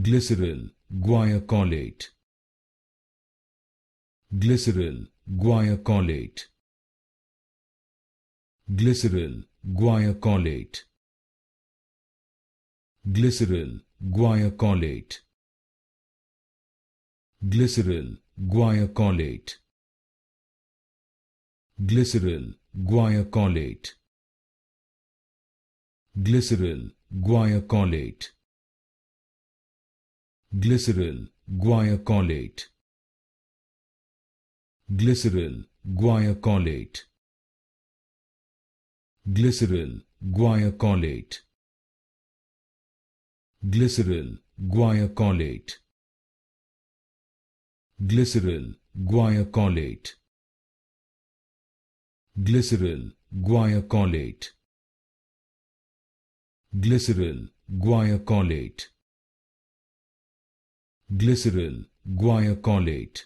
Glyceryl Guaiacolate. Glyceryl Guaiacolate. Glyceryl Guaiacolate. Glyceryl Guaiacolate. Glyceryl Guaiacolate. Glyceryl Guaiacolate. Glyceryl Guaiacolate. Glyceryl Guaiacolate. Glyceryl Guaiacolate. Glyceryl Guaiacolate. Glyceryl Guaiacolate. Glyceryl Guaiacolate. Glyceryl Guaiacolate. Glyceryl Guaiacolate. Glyceryl Guaiacolate.